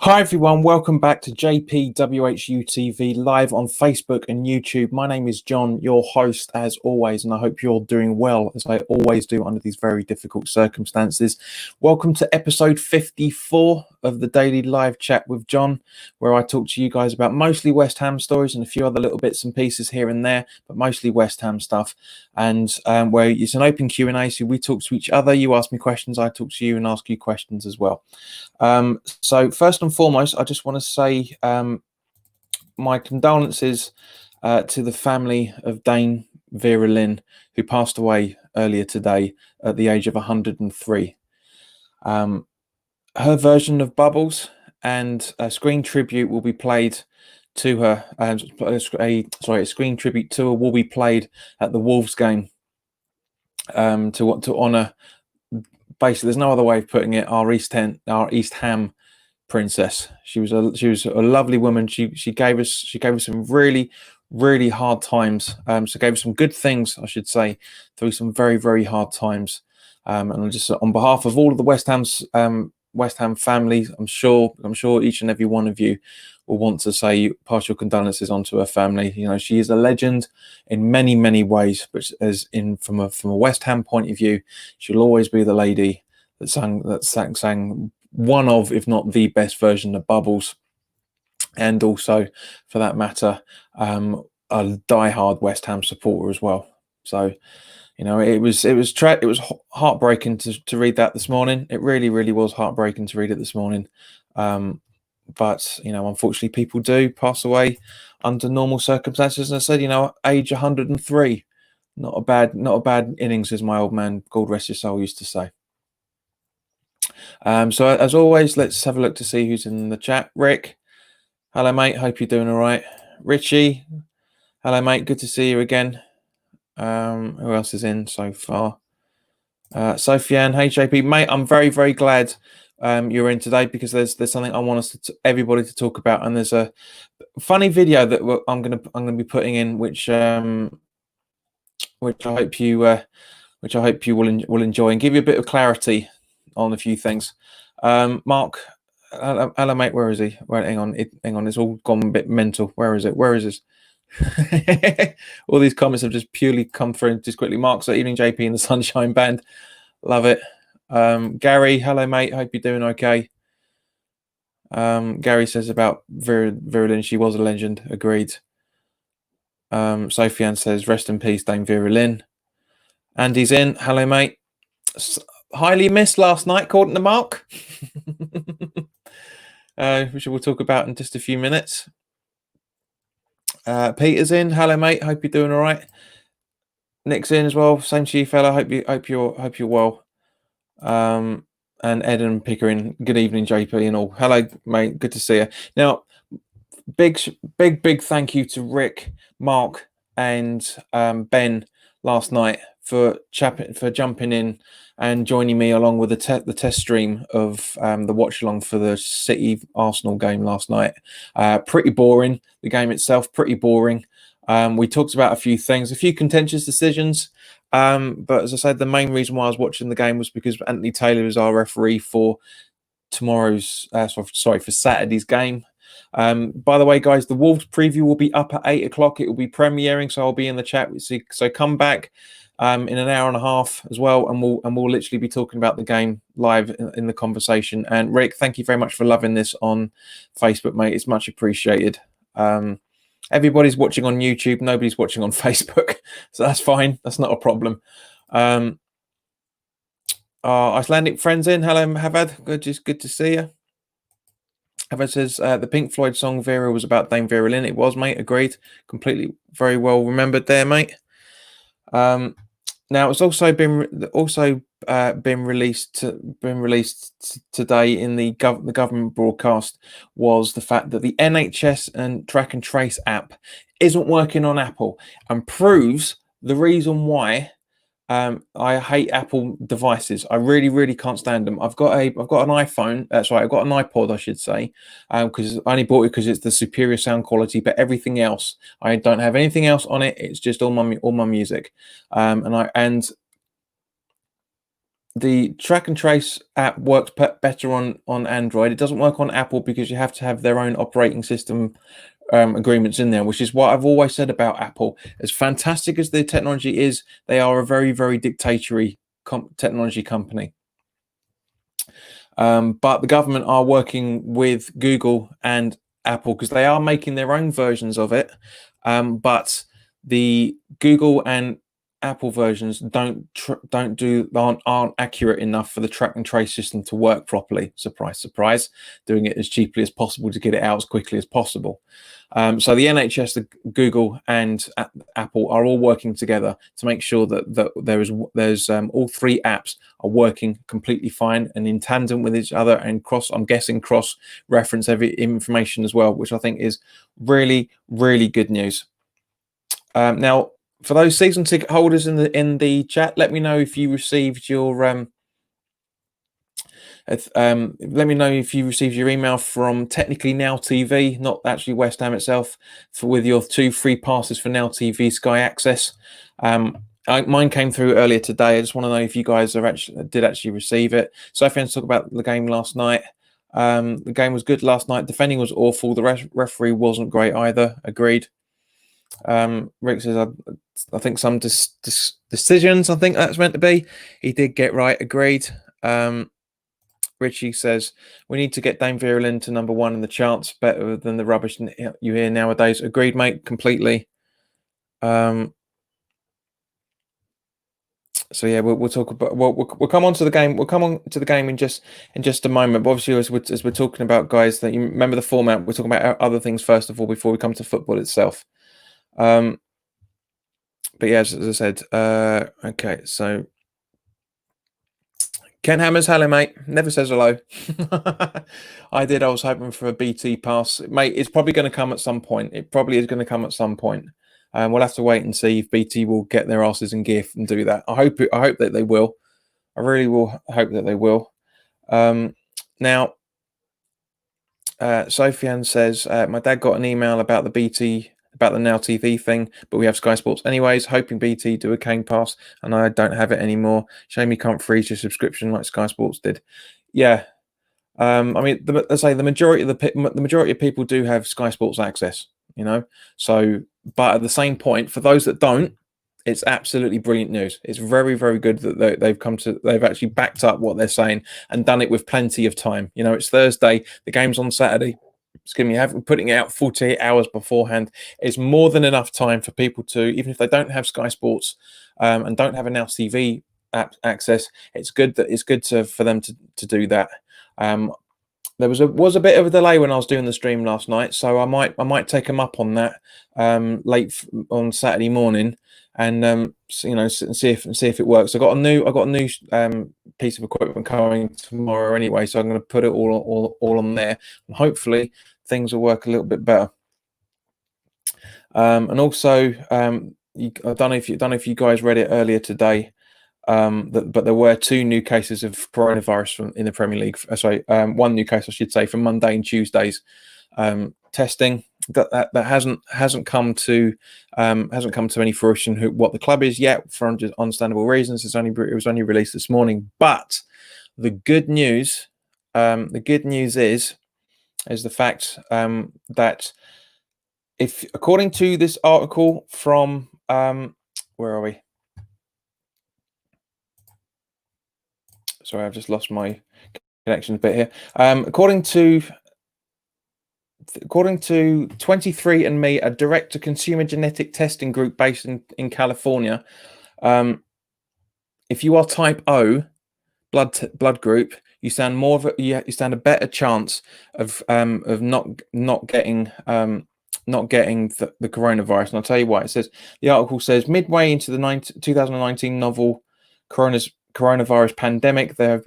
Hi everyone, welcome back to WHU TV live on Facebook and YouTube. My name is John, your host as always, and I hope you're doing well as I always do under these very difficult circumstances. Welcome to episode 54 of the daily live chat with John, where I talk to you guys about mostly West Ham stories and a few other little bits and pieces here and there, but mostly West Ham stuff. And where it's an open Q&A, so we talk to each other, you ask me questions, I talk to you and ask you questions as well. So first and foremost, I just want to say my condolences to the family of Dame Vera Lynn, who passed away earlier today at the age of 103. Her version of Bubbles and a screen tribute will be played to her. A screen tribute to her will be played at the Wolves game to honour. Basically, there's no other way of putting it. Our East Ham princess. She was a lovely woman. She gave us some really hard times. So gave us some good things, I should say, through some very hard times. And just on behalf of all of the West Ham family, I'm sure each and every one of you will want to say, pass your condolences on to her family. You know, she is a legend in many ways, but from a West Ham point of view, she'll always be the lady that sang one of, if not the best version of Bubbles, and also, for that matter, a die-hard West Ham supporter as well. So, you know, it was heartbreaking to read that this morning. It really was heartbreaking to read it this morning. But you know, unfortunately, people do pass away under normal circumstances. And I said, you know, age 103, not a bad innings, as my old man, God rest his soul, used to say. So as always, let's have a look to see who's in the chat. Rick, hello mate, hope you're doing all right. Richie, hello mate, good to see you again. Who else is in so far? Sofiane, hey JP, mate, I'm very glad you're in today, because there's something I want everybody to talk about, and there's a funny video that I'm gonna be putting in, which I hope you will enjoy and give you a bit of clarity on a few things. Mark, hello mate, where is he? Right, hang on, it's all gone a bit mental. Where is this? All these comments have just purely come through just quickly. Mark, so evening JP and the Sunshine Band, love it. Gary, hello mate, hope you're doing okay. Gary says about Vera Lynn, she was a legend, agreed. Sofiane says rest in peace Dame Vera Lynn. Andy's in, hello mate. Highly missed last night, according to Mark. Which we'll talk about in just a few minutes. Peter's in, hello mate, hope you're doing all right. Nick's in as well, same to you fella, hope you're well. And Ed and Pickering, good evening JP and all. Hello mate, good to see you. Now, big thank you to Rick, Mark and Ben last night for jumping in and joining me along with the test stream of the watch along for the City Arsenal game last night. Pretty boring, the game itself, pretty boring. We talked about a few things, a few contentious decisions, but as I said, the main reason why I was watching the game was because Anthony Taylor is our referee for for Saturday's game. By the way, guys, the Wolves preview will be up at 8 o'clock. It will be premiering, so I'll be in the chat. So come back in an hour and a half as well, and we'll literally be talking about the game live in the conversation. And Rick, thank you very much for loving this on Facebook, mate. It's much appreciated. Everybody's watching on YouTube, nobody's watching on Facebook, so that's fine. That's not a problem. Icelandic friends in. Hello, Havad. Good to see you. Havad says the Pink Floyd song Vera was about Dame Vera Lynn. It was, mate. Agreed. Completely, very well remembered there, mate. Now it's also been released today in the government broadcast, was the fact that the NHS and Track and Trace app isn't working on Apple, and proves the reason why I hate Apple devices. I really can't stand them. I've got an iPhone. I've got an iPod, I should say, because I only bought it because it's the superior sound quality. But everything else, I don't have anything else on it. It's just all my music. And the track and trace app works better on Android. It doesn't work on Apple because you have to have their own operating system agreements in there, which is what I've always said about Apple. As fantastic as their technology is, they are a very, very dictatorial technology company. But the government are working with Google and Apple because they are making their own versions of it. But the Google and Apple versions aren't accurate enough for the track and trace system to work properly. Surprise, surprise. Doing it as cheaply as possible to get it out as quickly as possible. So the NHS, the Google, and Apple are all working together to make sure that there's all three apps are working completely fine and in tandem with each other, and I'm guessing cross reference every information as well, which I think is really, really good news. Now, for those season ticket holders in the chat, let me know if you received your let me know if you received your email from Technically Now TV, not actually West Ham itself, with your 2 free passes for Now TV Sky Access. Mine came through earlier today. I just want to know if you guys did actually receive it. So if let's talk about the game last night. The game was good last night. Defending was awful. The referee wasn't great either. Agreed. Rick says, I think some decisions, I think that's meant to be, he did get right. Agreed. Richie says, we need to get Dame Vera to number 1 in the charts, better than the rubbish you hear nowadays. Agreed, mate, completely. So yeah, we'll talk about, we'll come on to the game. We'll come on to the game in just a moment. But obviously, as we're talking about, guys, that you remember the format. We're talking about other things first of all before we come to football itself. But yeah, as I said, okay, so Ken Hammers, hello, mate. Never says hello. I did. I was hoping for a BT pass, mate. It's probably going to come at some point. It probably is going to come at some point. We'll have to wait and see if BT will get their asses in gear and do that. I hope that they will. I really will hope that they will. Now, Sophiane says, my dad got an email about the BT, about the Now TV thing, but we have Sky Sports anyways, hoping BT do a Kane pass, and I don't have it anymore. Shame you can't freeze your subscription like Sky Sports did. Yeah. I mean, let's say the majority of people do have Sky Sports access, you know. So, but at the same point, for those that don't, it's absolutely brilliant news. It's very, very good that they've actually backed up what they're saying and done it with plenty of time. You know, it's Thursday, the game's on Saturday. Excuse me, putting it out 48 hours beforehand is more than enough time for people to, even if they don't have Sky Sports and don't have a Now TV app access, it's good for them to do that. There was a bit of a delay when I was doing the stream last night, so I might take them up on that late on Saturday morning, and you know, see if it works. I got a new piece of equipment coming tomorrow anyway, so I'm going to put it all on there, and hopefully things will work a little bit better. And also, I don't know if you guys read it earlier today. But there were 2 new cases of coronavirus in the Premier League. Sorry, 1 new case, I should say, from Monday and Tuesday's testing. That hasn't come to any fruition. What the club is yet, for understandable reasons. It was only released this morning. But the good news, is the fact that if, according to this article from where are we? Sorry, I've just lost my connection a bit here. According to 23andMe, a direct-to-consumer genetic testing group based in California, if you are type O blood group, you stand a better chance of not getting the coronavirus. And I'll tell you why. The article says midway into the 2019 novel coronavirus pandemic, there have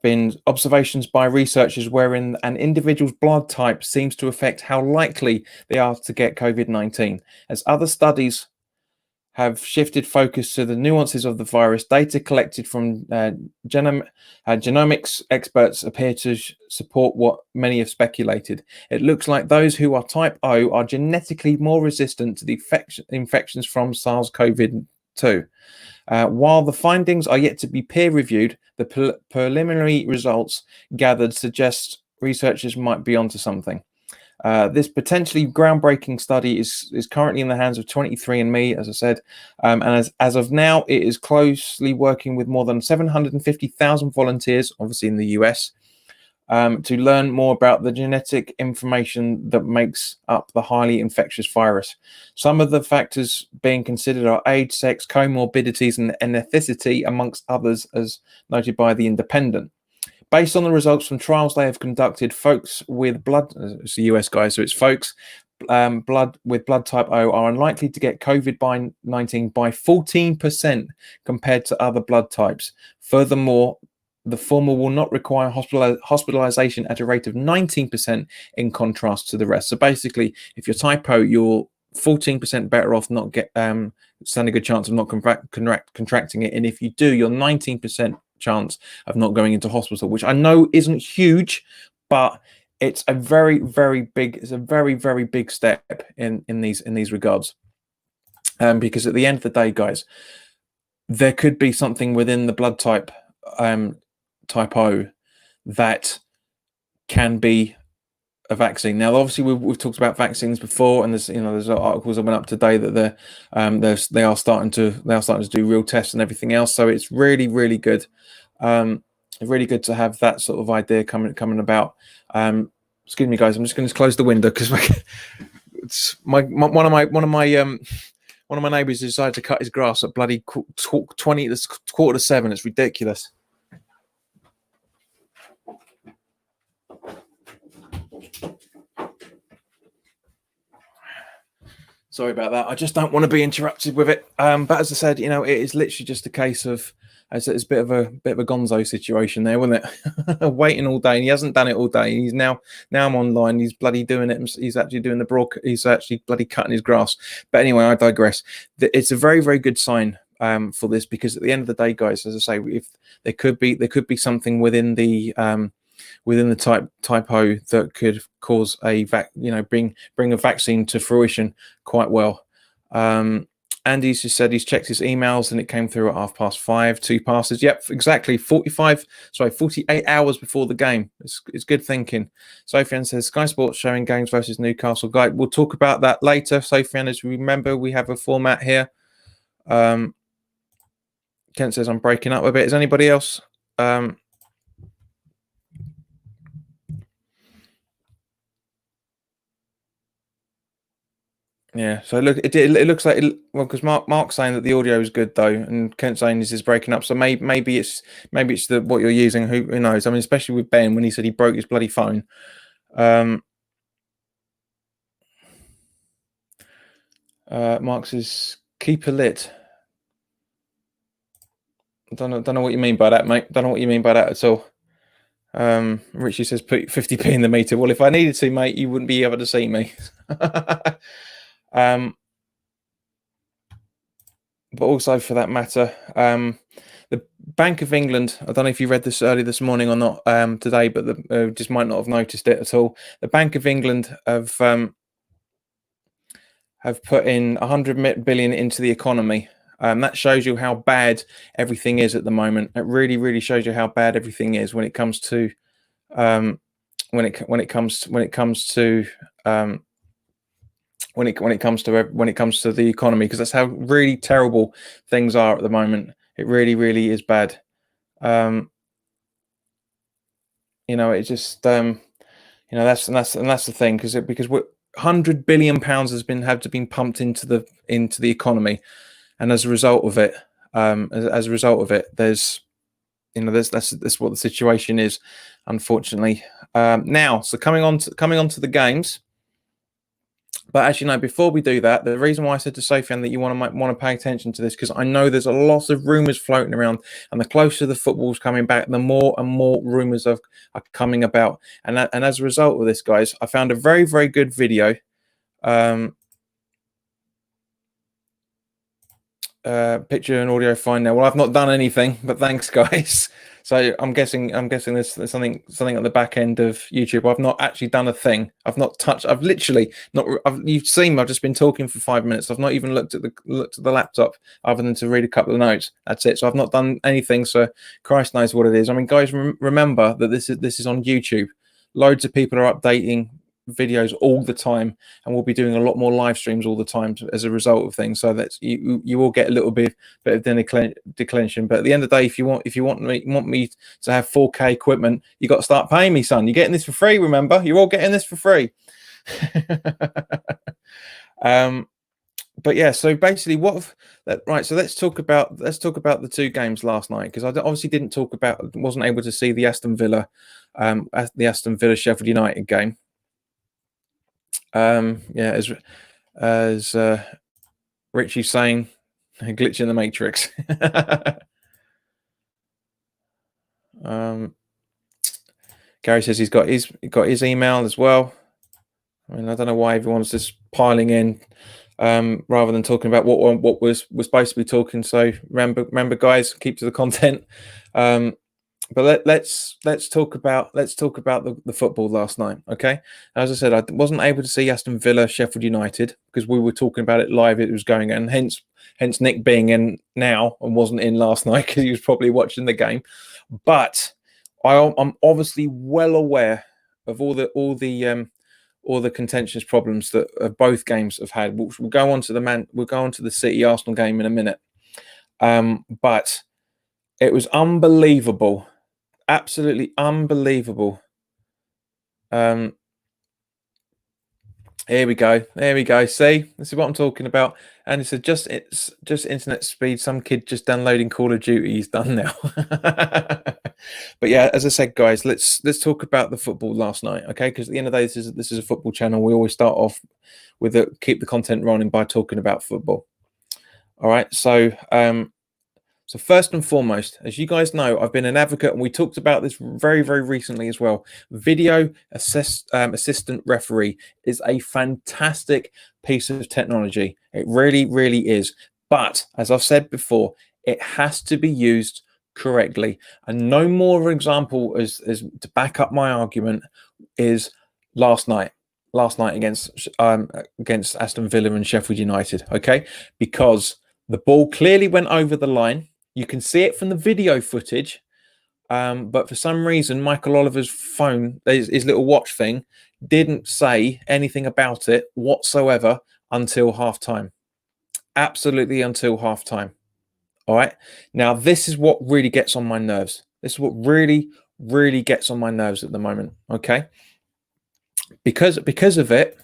been observations by researchers wherein an individual's blood type seems to affect how likely they are to get COVID-19. As other studies have shifted focus to the nuances of the virus, data collected from genomics experts appear to support what many have speculated. It looks like those who are type O are genetically more resistant to the infections from SARS-CoV-2 too. While the findings are yet to be peer-reviewed, the preliminary results gathered suggest researchers might be onto something. This potentially groundbreaking study is currently in the hands of 23andMe, as I said, and as of now, it is closely working with more than 750,000 volunteers, obviously in the US, to learn more about the genetic information that makes up the highly infectious virus. Some of the factors being considered are age, sex, comorbidities, and ethnicity, amongst others, as noted by The Independent. Based on the results from trials they have conducted, folks with blood, it's the US guys, so it's folks blood with blood type O are unlikely to get COVID-19 by 14% compared to other blood types. Furthermore, the former will not require hospitalization at a rate of 19% in contrast to the rest. So basically, if you're type O, you're 14% better off not standing a good chance of not contracting it. And if you do, you're 19% chance of not going into hospital, which I know isn't huge, but it's a very, very big step in these regards. Because at the end of the day, guys, there could be something within the blood type type O that can be a vaccine. Now, obviously, we've talked about vaccines before, and there's articles that went up today that they are starting to do real tests and everything else. So it's really, really good, really good to have that sort of idea coming about. Excuse me, guys. I'm just going to close the window because one of my neighbours decided to cut his grass at bloody 6:45. It's ridiculous. Sorry about that. I just don't want to be interrupted with it. But as I said, it is literally just a case of, it's a bit of a gonzo situation there, wasn't it? Waiting all day, and he hasn't done it all day. He's now I'm online. He's bloody doing it. He's actually doing the broadcast. He's actually bloody cutting his grass. But anyway, I digress. It's a very, very good sign for this, because at the end of the day, guys, as I say, if there could be something within the type O that could cause bring a vaccine to fruition quite well. Andy's just said he's checked his emails and it came through at 5:30. 2 passes. Yep, exactly. 48 hours before the game. It's good thinking. Sofian says Sky Sports showing games versus Newcastle. Guy, we'll talk about that later. Sofian, as you remember, we have a format here. Kent says I'm breaking up a bit. Is anybody else? Yeah, so look, it looks like because Mark's saying that the audio is good though, and Kent's saying this is breaking up. So maybe it's what you're using. Who knows? I mean, especially with Ben when he said he broke his bloody phone. Mark says keep it lit. Don't know what you mean by that, mate. Don't know what you mean by that at all. Richie says put 50p in the meter. Well, if I needed to, mate, you wouldn't be able to see me. But also, for that matter, the Bank of England, I don't know if you read this early this morning or not today, but just might not have noticed it at all. The Bank of England have put in 100 billion into the economy. That shows you how bad everything is at the moment. It really, really shows you how bad everything is when it comes to when it comes to the economy, because that's how really terrible things are at the moment. It really, really is bad. It just that's the thing, because 100 billion pounds has been pumped into the economy, and as a result of it, there's that's what the situation is, unfortunately. Now, so coming on to the games. But as you know, before we do that, the reason why I said to Sofian that you want to pay attention to this, because I know there's a lot of rumours floating around, and the closer the football's coming back, the more and more rumours are coming about. And as a result of this, guys, I found a very, very good video. Picture and audio fine now. Well, I've not done anything, but thanks, guys. So I'm guessing there's something at the back end of YouTube. I've not actually done a thing. I've not touched. I've literally not. You've seen me. I've just been talking for 5 minutes. I've not even looked at the laptop other than to read a couple of notes. That's it. So I've not done anything. So Christ knows what it is. I mean, guys, remember that this is on YouTube. Loads of people are updating videos all the time, and we'll be doing a lot more live streams all the time as a result of things. So that's you will get a little bit of declension. But at the end of the day, if you want me to have 4K equipment, you got to start paying me, son. You're getting this for free. Remember, you're all getting this for free. But yeah, so basically, right? So let's talk about the two games last night, because I obviously wasn't able to see the Aston Villa Sheffield United game. Yeah, as Richie's saying, a glitch in the matrix. Gary says he's got his email as well. I mean, I don't know why everyone's just piling in rather than talking about what we're supposed to be talking. So remember, guys, keep to the content. But let's talk about the football last night. Okay, as I said, I wasn't able to see Aston Villa Sheffield United because we were talking about it live. It was going, and hence Nick being in now and wasn't in last night because he was probably watching the game. But I'm obviously well aware of all the contentious problems that both games have had. We'll go on to the City Arsenal game in a minute. But it was unbelievable. Absolutely unbelievable. Here we go. See, this is what I'm talking about. And it's just internet speed. Some kid just downloading Call of Duty. He's done now. But yeah, as I said, guys, let's talk about the football last night, okay? Because at the end of the day, this is a football channel. We always start off with keep the content running by talking about football. All right, so first and foremost, as you guys know, I've been an advocate, and we talked about this very, very recently as well. Video assistant referee is a fantastic piece of technology. It really, really is. But as I've said before, it has to be used correctly. And no more example as to back up my argument is last night against Aston Villa and Sheffield United. Okay, because the ball clearly went over the line. You can see it from the video footage, but for some reason, Michael Oliver's phone, his little watch thing, didn't say anything about it whatsoever until halftime. Absolutely until halftime. All right. Now, this is what really gets on my nerves. This is what really, really gets on my nerves at the moment. Okay. Because of it,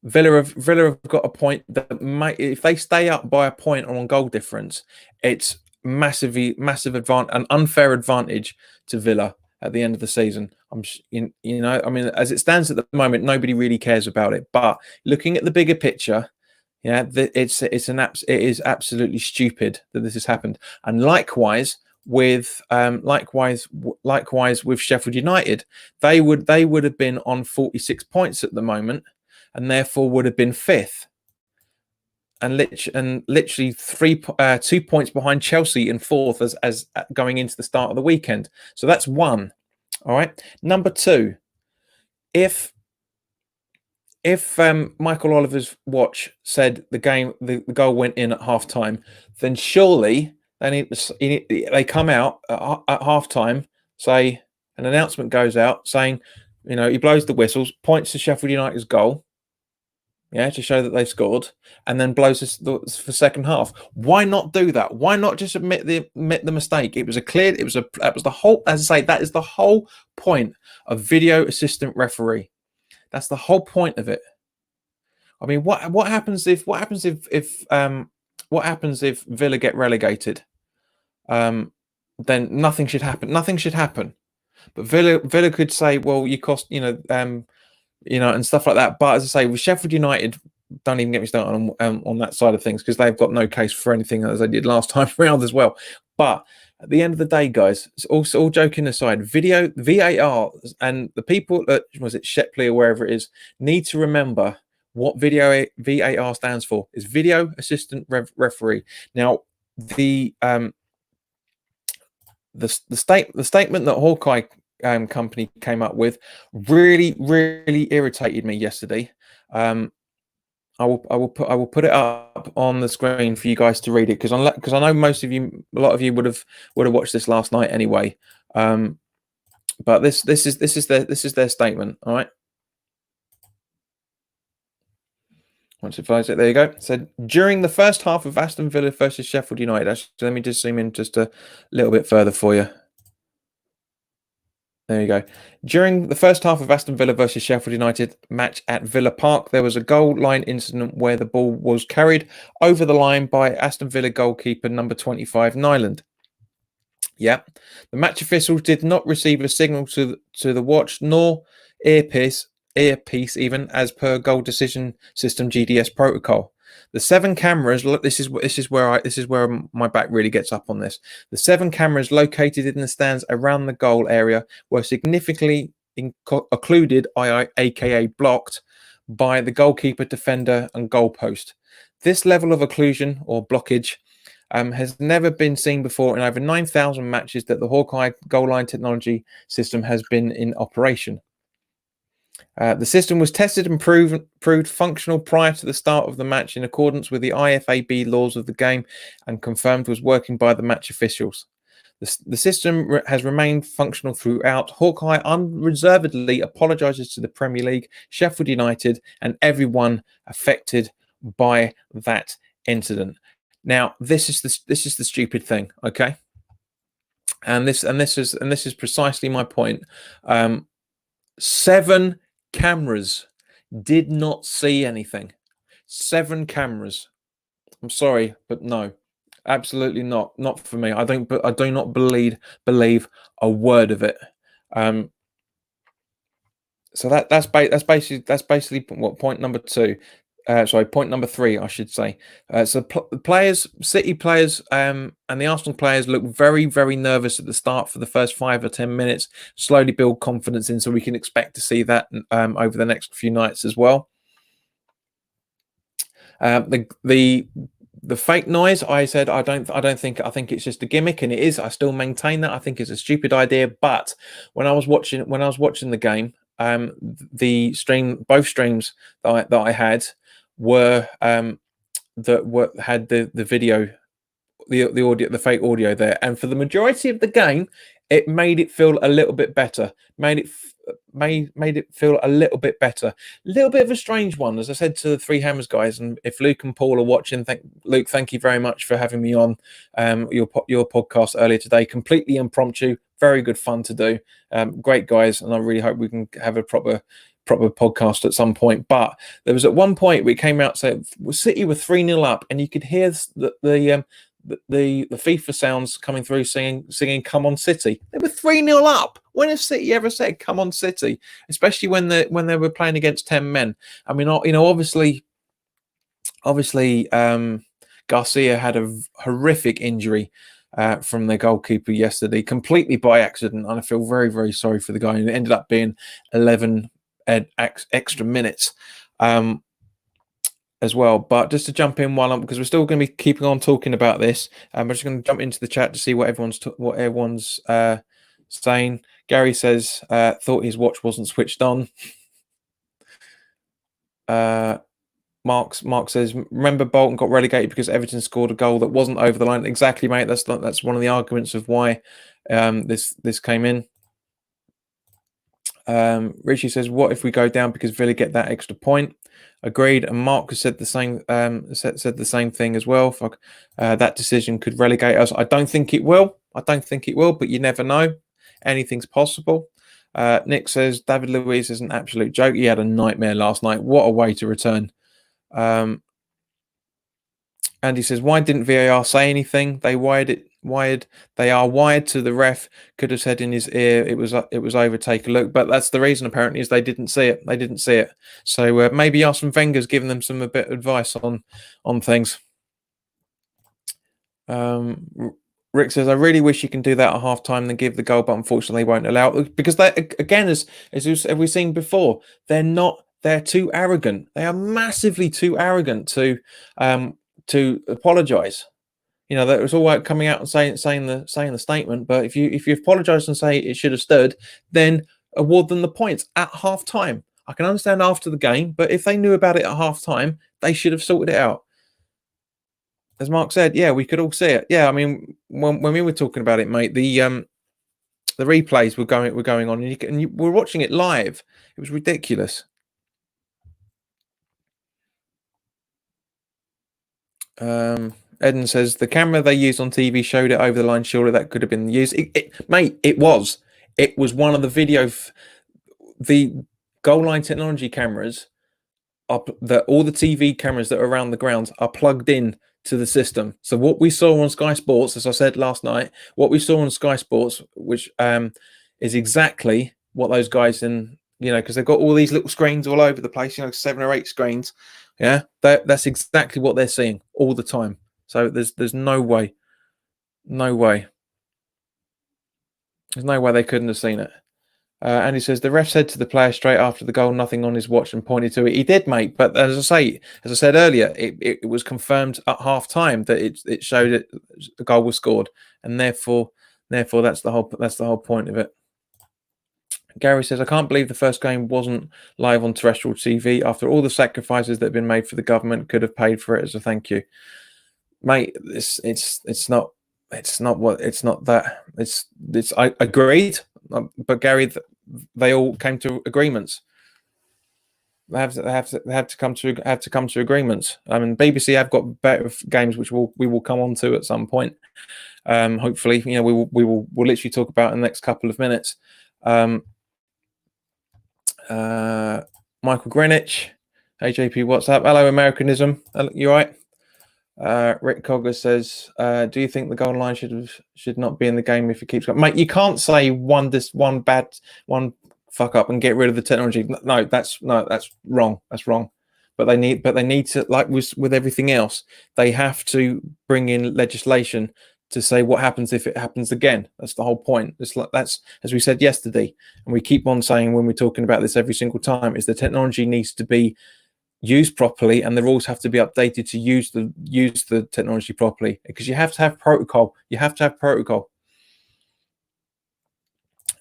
Villa have got a point that might, if they stay up by a point on goal difference, it's massive an unfair advantage to Villa at the end of the season. I mean, as it stands at the moment, nobody really cares about it. But looking at the bigger picture, yeah, it is absolutely stupid that this has happened. And likewise with Sheffield United, they would have been on 46 points at the moment, and therefore would have been fifth, and literally 2 points behind Chelsea in fourth as going into the start of the weekend. So that's one. All right. Number two, if Michael Oliver's watch said the goal went in at half time, then surely they come out at half time, say an announcement goes out saying, he blows the whistles, points to Sheffield United's goal, yeah, to show that they've scored, and then blows us for second half. Why not do that? Why not just admit the mistake? That is the whole point of video assistant referee. That's the whole point of it. I mean, what happens if Villa get relegated? Then nothing should happen. Nothing should happen. But Villa could say, well, you cost, and stuff like that. But as I say, with Sheffield United, don't even get me started on that side of things, because they've got no case for anything as they did last time around as well. But at the end of the day, guys, it's also, all joking aside, VAR and the people at, was it Shepley or wherever it is, need to remember what VAR stands for. Is video assistant referee. Now, the the statement that Hawkeye company came up with really irritated me yesterday. I will put it up on the screen for you guys to read it, because I know a lot of you would have watched this last night anyway. But this is their statement. All right. Once it finds it, there you go. It said, during the first half of Aston Villa versus Sheffield United. Actually, let me just zoom in just a little bit further for you. There you go. During the first half of Aston Villa versus Sheffield United match at Villa Park, there was a goal line incident where the ball was carried over the line by Aston Villa goalkeeper number 25, Nyland. Yeah, the match officials did not receive a signal to the watch nor earpiece even, as per goal decision system GDS protocol. The 7 cameras. This is where my back really gets up on this. The 7 cameras located in the stands around the goal area were significantly occluded, aka blocked, by the goalkeeper, defender, and goalpost. This level of occlusion or blockage has never been seen before in over 9,000 matches that the Hawkeye goal line technology system has been in operation. The system was tested and proved functional prior to the start of the match in accordance with the IFAB laws of the game, and confirmed was working by the match officials. The system has remained functional throughout. Hawkeye unreservedly apologises to the Premier League, Sheffield United, and everyone affected by that incident. Now, this is the stupid thing, okay? And this is precisely my point. 7 cameras did not see anything. 7 cameras. I'm sorry, but no, absolutely not. Not for me. I do not believe a word of it. So that's basically what point number 2. Point number 3, I should say. So players, City players, and the Arsenal players look very, very nervous at the start for the first 5 or 10 minutes. Slowly build confidence in, so we can expect to see that over the next few nights as well. The fake noise, I said, I think it's just a gimmick, and it is. I still maintain that. I think it's a stupid idea. But when I was watching the game, both streams that I had were had the video, the audio, the fake audio there, and for the majority of the game, it made it feel a little bit better. Made it feel a little bit better. A little bit of a strange one, as I said to the Three Hammers guys. And if Luke and Paul are watching, Luke, thank you very much for having me on your podcast earlier today. Completely impromptu, very good fun to do. Great guys, and I really hope we can have a proper podcast at some point. But there was at one point we came out, so City were 3-0 up, and you could hear the FIFA sounds coming through, singing "Come on City." They were 3-0 up. When has City ever said "Come on City"? Especially when they were playing against 10 men. I mean, obviously, Garcia had a horrific injury from their goalkeeper yesterday, completely by accident, and I feel very, very sorry for the guy. It ended up being 11 extra minutes. As well. But just to jump in because we're still going to be keeping on talking about this, I'm just going to jump into the chat to see what everyone's saying. Gary says thought his watch wasn't switched on. Mark says, remember Bolton got relegated because Everton scored a goal that wasn't over the line. Exactly, mate. That's one of the arguments of why this came in. Richie says, what if we go down because Villa get that extra point? Agreed. And Mark has said the same. Said the same thing as well. That decision could relegate us. I don't think it will. But you never know. Anything's possible. Nick says David Luiz is an absolute joke. He had a nightmare last night. What a way to return. Andy says, why didn't VAR say anything? They they are wired to the ref. Could have said in his ear it was over. Take a look. But that's the reason apparently, is they didn't see it. So maybe Arsene Wenger's giving them a bit of advice on things. Rick says, I really wish you can do that at half time, then give the goal, but unfortunately won't allow it, because they, again, as we've seen before, they're too arrogant. They are massively too arrogant to apologize. you know, that was all right coming out and saying the statement. But if you apologise and say it should have stood, then award them the points at half time. I can understand after the game, but if they knew about it at half time, they should have sorted it out. As Mark said, yeah, we could all see it. Yeah, I mean, when we were talking about it, mate, the replays were going on, and you were watching it live. It was ridiculous. Eden says the camera they used on TV showed it over the line. Surely that could have been used. Mate, it was. It was one of the the goal line technology cameras are that all the TV cameras that are around the grounds are plugged in to the system. So what we saw on Sky Sports, as I said last night, what we saw on Sky Sports, which is exactly what those guys in, you know, because they've got all these little screens all over the place, you know, 7 or 8 screens. Yeah, that's exactly what they're seeing all the time. So there's no way, no way, there's no way they couldn't have seen it. And he says the ref said to the player straight after the goal, nothing on his watch, and pointed to it. He did, mate. But as I said earlier, it was confirmed at half time that it showed it the goal was scored, and therefore that's the whole point of it. Gary says, I can't believe the first game wasn't live on terrestrial TV after all the sacrifices that have been made for the government could have paid for it as a thank you. Mate, it's not that. I agreed, but Gary, they all came to agreements. They have to come to agreements. I mean, BBC have got better games, which we will come on to at some point. Hopefully, you know, we'll literally talk about in the next couple of minutes. Michael Greenwich, AJP, what's up? Hello, Americanism. You all right? Rick Cogger says, do you think the goal line should not be in the game if it keeps going? Mate, you can't say one fuck up and get rid of the technology. No, that's wrong. That's wrong. But they need to, like with everything else, they have to bring in legislation to say what happens if it happens again. That's the whole point. It's like, that's, as we said yesterday, and we keep on saying when we're talking about this every single time, is the technology needs to be used properly, and the rules have to be updated to use the technology properly, because you have to have protocol. You have to have protocol.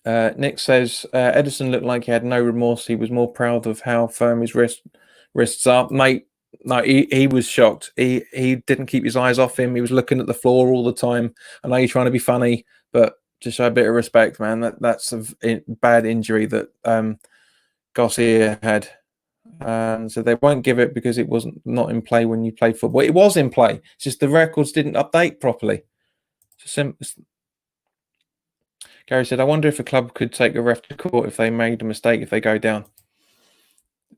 Nick says Edison looked like he had no remorse. He was more proud of how firm his wrists are. Mate, no, he was shocked. He didn't keep his eyes off him. He was looking at the floor all the time. I know you're trying to be funny, but to show a bit of respect, man, that's a bad injury that Garcia had. So they won't give it because it wasn't not in play when you played football. It was in play. It's just the records didn't update properly. Gary said, I wonder if a club could take a ref to court if they made a mistake, if they go down.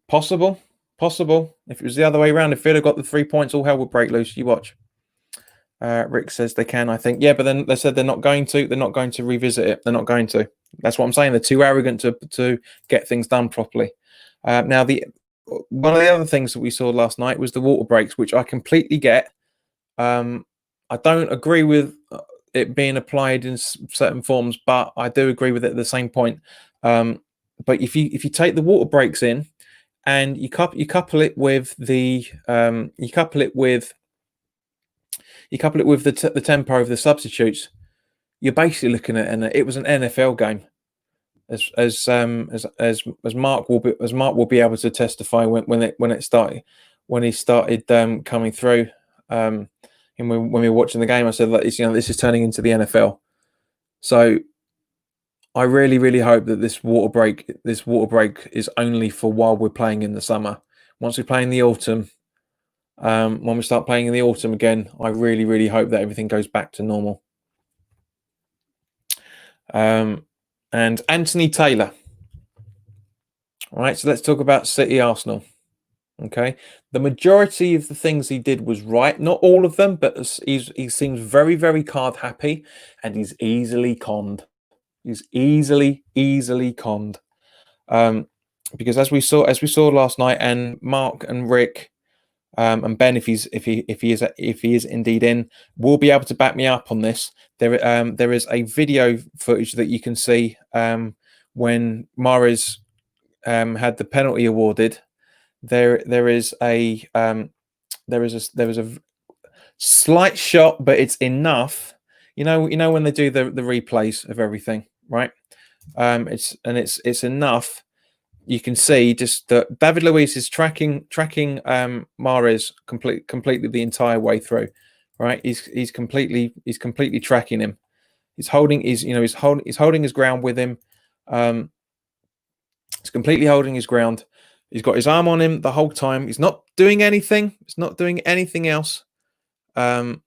Possible. If it was the other way around, if they'd have got the 3 points, all hell would break loose. You watch. Rick says they can, I think. Yeah, but then they said they're not going to. They're not going to revisit it. They're not going to. That's what I'm saying. They're too arrogant to get things done properly. Now, one of the other things that we saw last night was the water breaks, which I completely get. I don't agree with it being applied in certain forms, but I do agree with it at the same point. But if you take the water breaks in, and you couple it with the the tempo of the substitutes, you're basically looking at it was an NFL game, as Mark will be able to testify when he started coming through. And when we were watching the game, I said, like, this is turning into the NFL. So I really, really hope that this water break is only for while we're playing in the summer. Once we play in the autumn, when we start playing in the autumn again, I really, really hope that everything goes back to normal. And Anthony Taylor. All right, so let's talk about City Arsenal. Okay, the majority of the things he did was right. Not all of them, but he seems very, very card happy, and he's easily conned. He's easily conned. Because as we saw last night, and Mark and Rick and Ben, if he is indeed in, will be able to back me up on this. There is a video footage that you can see when Mahrez had the penalty awarded. There is a Slight shot, but it's enough. You know when they do the replays of everything, right? It's enough. You can see just that David Luiz is tracking Mahrez completely the entire way through, right? He's completely tracking him. He's holding his ground with him. Um, he's completely holding his ground. He's got his arm on him the whole time. He's not doing anything. He's not doing anything else. But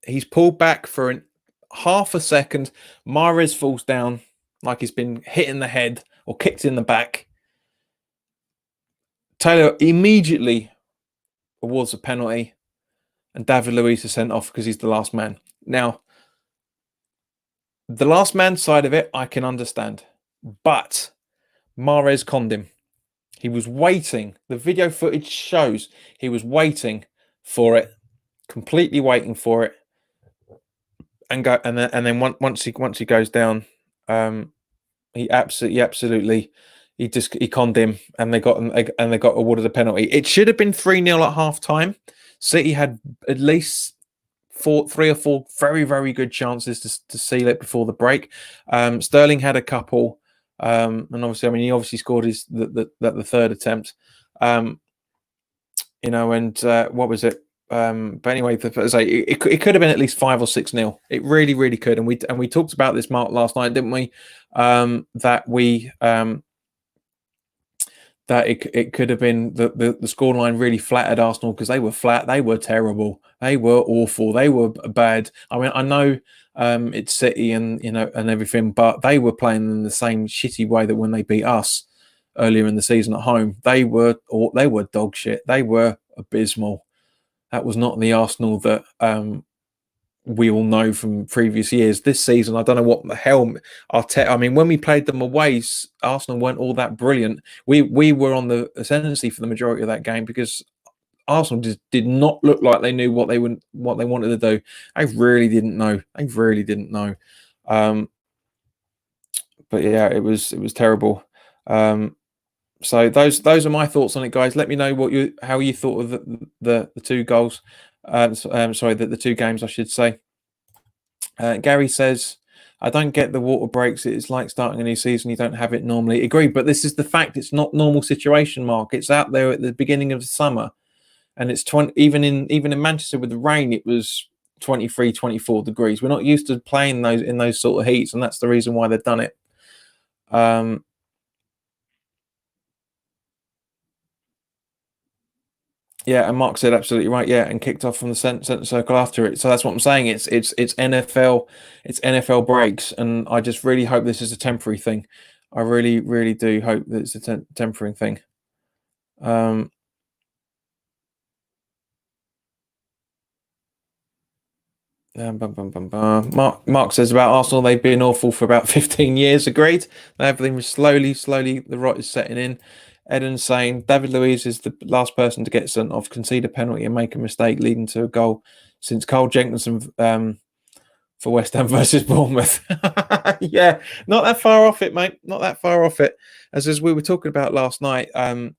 he's pulled back for half a second. Mahrez falls down like he's been hit in the head or kicked in the back. Taylor immediately awards a penalty, and David Luiz is sent off because he's the last man. Now, the last man side of it, I can understand, but Mahrez conned him. He was waiting. The video footage shows he was waiting for it, completely waiting for it, and then once he goes down, he absolutely he conned him, and they got awarded a penalty. It should have been 3-0 at half time. City had at least three or four very, very good chances to seal it before the break. Sterling had a couple, and obviously, I mean, he obviously scored the third attempt. And what was it? But anyway, as I say, it could have been at least 5 or 6-0. It really, really could. And we talked about this, Mark, last night, didn't we? That it could have been the scoreline really flattered Arsenal because they were flat. They were terrible. They were awful. They were bad. I mean, I know it's City and everything, but they were playing in the same shitty way that when they beat us earlier in the season at home, they were dog shit. They were abysmal. That was not the Arsenal that we all know from previous years. This season, I don't know what the hell Arteta. I mean, when we played them away, Arsenal weren't all that brilliant. We were on the ascendancy for the majority of that game because Arsenal just did not look like they knew what they wanted to do. They really didn't know. But yeah, it was terrible. So those are my thoughts on it, guys. Let me know how you thought of the two goals. The two games, I should say. Gary says, I don't get the water breaks. It's like starting a new season. You don't have it normally. Agreed, but this is the fact. It's not normal situation, Mark. It's out there at the beginning of the summer, and it's 20. Even in Manchester with the rain, it was 23, 24 degrees. We're not used to playing in those sort of heats, and that's the reason why they've done it. Yeah, and Mark said absolutely right. Yeah, and kicked off from the centre circle after it. So that's what I'm saying. It's NFL breaks, and I just really hope this is a temporary thing. I really, really do hope that it's a temporary thing. Mark says about Arsenal, they've been awful for about 15 years. Agreed. Everything was slowly, the rot is setting in. Eden's saying David Luiz is the last person to get sent off, concede a penalty, and make a mistake leading to a goal since Carl Jenkinson for West Ham versus Bournemouth. Yeah, not that far off it, mate. Not that far off it. As we were talking about last night, it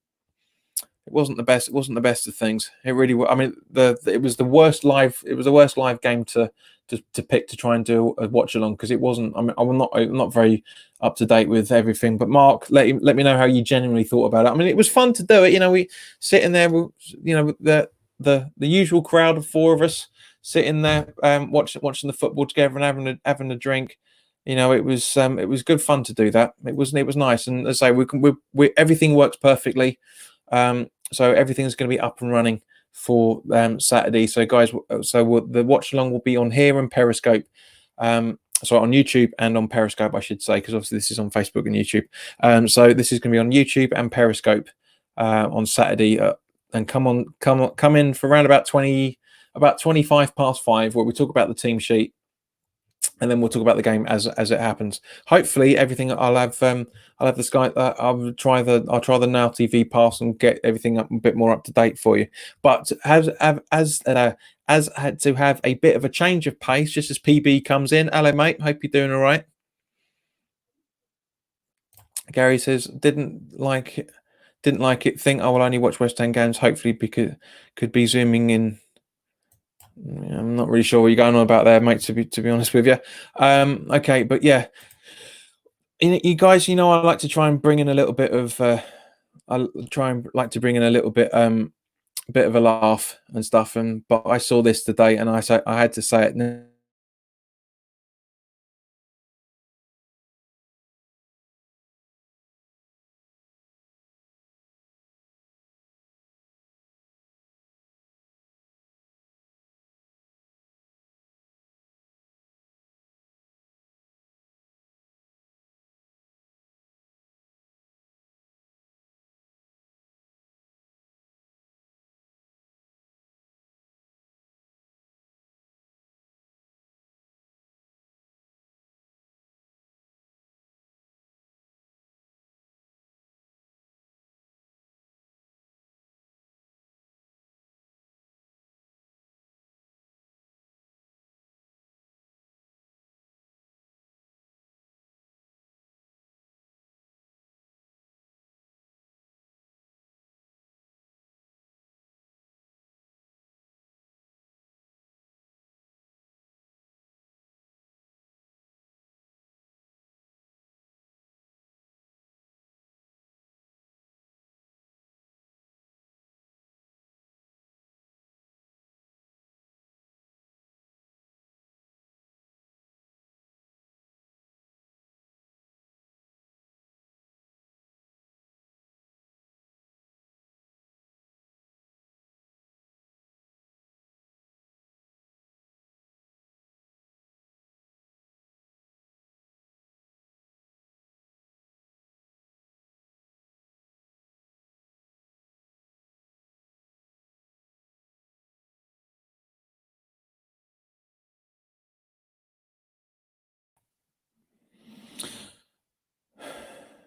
wasn't the best. It wasn't the best of things. It really. I mean, it was the worst live. It was the worst live game to pick to try and do a watch along because it wasn't. I mean, I'm not very up to date with everything. But Mark, let me know how you genuinely thought about it. I mean, it was fun to do it. We sitting there. The usual crowd of four of us sitting there, watching the football together and having a drink. It was good fun to do that. It was nice. And as I say, we everything works perfectly. So everything's going to be up and running for Saturday. So guys, the watch along will be on here and Periscope. So on YouTube and on Periscope, I should say, because obviously this is on Facebook and YouTube. So this is going to be on YouTube and Periscope on Saturday. And come in for around about 25 past 5, where we talk about the team sheet. And then we'll talk about the game as it happens. Hopefully, everything I'll have the Sky. I'll try the Now TV pass and get everything up a bit more up to date for you. But as had to have a bit of a change of pace just as PB comes in. Hello, mate. Hope you're doing all right. Gary says didn't like Didn't like it. Think I will only watch West Ham games. Hopefully, because could be zooming in. I'm not really sure what you're going on about there, mate. To be honest with you, okay, but yeah, you guys, I like to try and bring in a little bit of. I try and like to bring in a little bit of a laugh and stuff. But I saw this today, and I had to say it.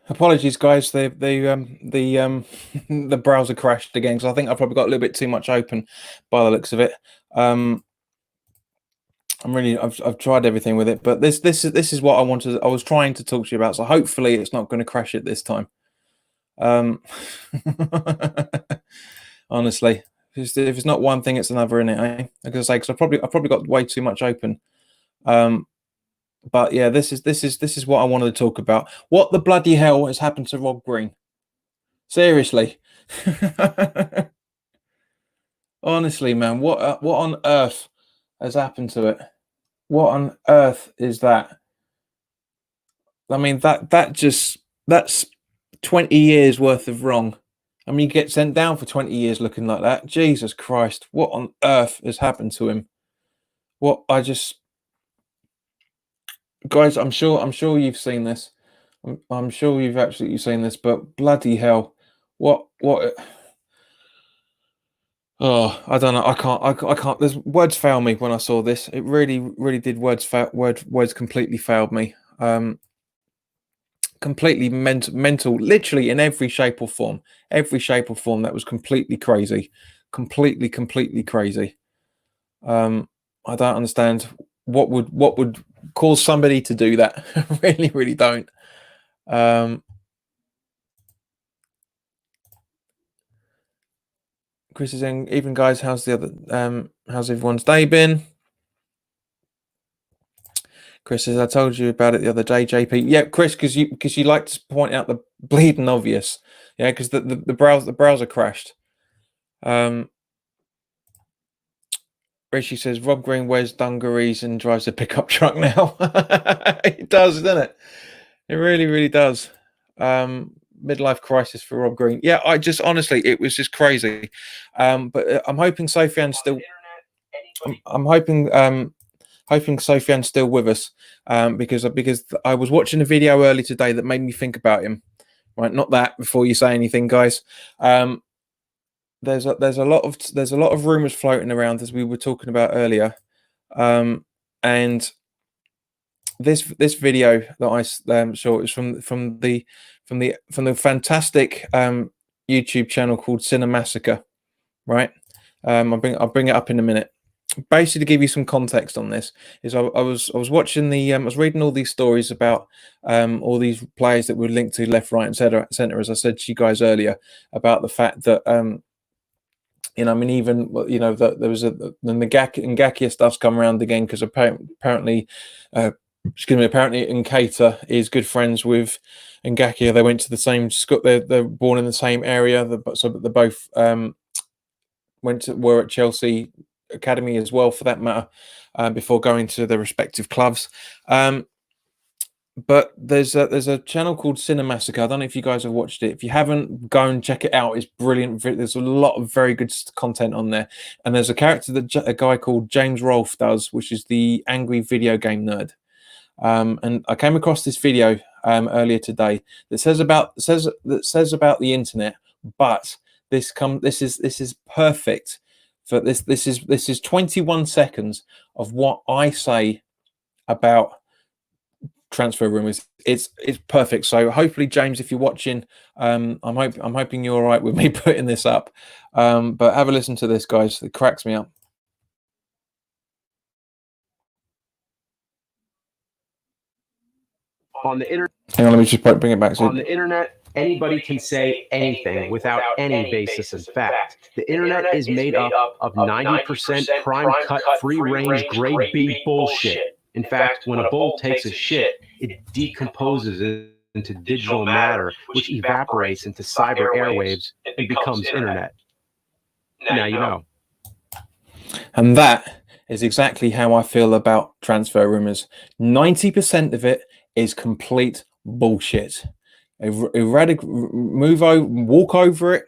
Apologies, guys. The browser crashed again because I think I probably got a little bit too much open by the looks of it. I've tried everything with it, but this is what I was trying to talk to you about. So hopefully it's not going to crash it this time. Honestly, if it's not one thing, it's another in it. Like I say, because I probably got way too much open. But yeah, this is what I wanted to talk about. What the bloody hell has happened to Rob Green? Seriously. Honestly, man, what on earth has happened to it? What on earth is that? I mean, that's 20 years worth of wrong. I mean, you get sent down for 20 years looking like that. Jesus Christ, what on earth has happened to him? What I just Guys, I'm sure you've seen this. I'm sure you've absolutely seen this, but bloody hell, what? Oh, I don't know. I can't. There's words fail me when I saw this. It really did. Words completely failed me. Completely mental, literally in every shape or form. Every shape or form. That was completely crazy. Completely crazy. I don't understand what would cause somebody to do that. Really don't. Chris is saying, even guys, how's everyone's day been? Chris says, I told you about it the other day, JP. Yeah, Chris, because you like to point out the bleeding obvious. Yeah, because the browser crashed. Rishi says Rob Green wears dungarees and drives a pickup truck now. It does, doesn't it? It really does. Midlife crisis for Rob Green. Yeah, I just honestly, it was just crazy. But I'm hoping Sofian's still. I'm hoping Sofian's still with us. Because I was watching a video early today that made me think about him. Right, not that before you say anything, guys. There's a lot of rumors floating around, as we were talking about earlier. And this video that I saw is from the fantastic YouTube channel called Cinemassacre, right? I'll bring it up in a minute, basically to give you some context on this, is I was watching the I was reading all these stories about all these players that were linked to left, right, and center, as I said to you guys earlier, about the fact that I mean, even that there was the Ngakia stuff's come around again, because apparently, apparently Nkata is good friends with Ngakia. They went to the same school. They're born in the same area. So they both were at Chelsea Academy as well, for that matter, before going to their respective clubs. But there's a channel called Cinemassacre. I don't know if you guys have watched it. If you haven't, go and check it out. It's brilliant. There's a lot of very good content on there. And there's a character that a guy called James Rolfe does, which is the angry video game nerd. And I came across this video earlier today that says about the internet, but this is perfect for this. This is 21 seconds of what I say about transfer rumors. It's perfect. So hopefully, James, if you're watching, I'm hoping you're all right with me putting this up. But have a listen to this, guys. It cracks me up. On the internet, hang on, let me just bring it back. On the internet, anybody can say anything without any basis in fact. The internet is made up of 90% prime cut, free range, grade B bullshit. In fact, when a bull takes a shit, it decomposes into digital matter, which evaporates into cyber airwaves and becomes internet. Now you know. And that is exactly how I feel about transfer rumors. 90% of it is complete bullshit. Walk over it.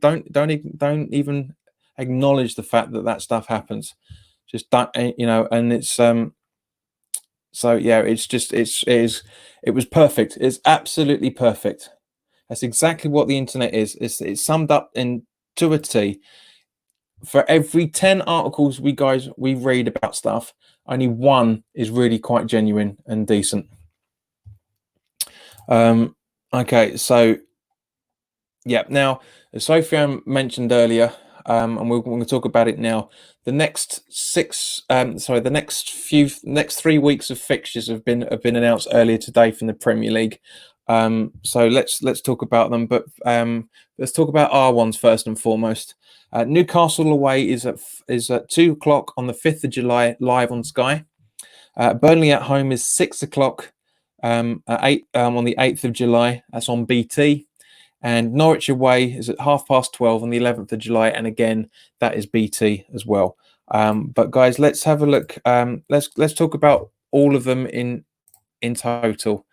Don't even acknowledge the fact that stuff happens. Just don't, and it's so yeah, it was perfect. It's absolutely perfect. That's exactly what the internet is. It's summed up to a T. For every 10 articles we read about stuff, only one is really quite genuine and decent. Okay, so yeah, now as Sophia mentioned earlier, and we're going to talk about it now. The next 3 weeks of fixtures have been announced earlier today from the Premier League. So let's talk about them, but let's talk about our ones first and foremost. Newcastle away is at 2 o'clock on the 5th of July, live on Sky. Burnley at home is 6 o'clock at 8 on the 8th of July. That's on BT. And Norwich away is at 12:30 on the 11th of July, and again that is BT as well. But guys, let's have a look. Let's talk about all of them in total.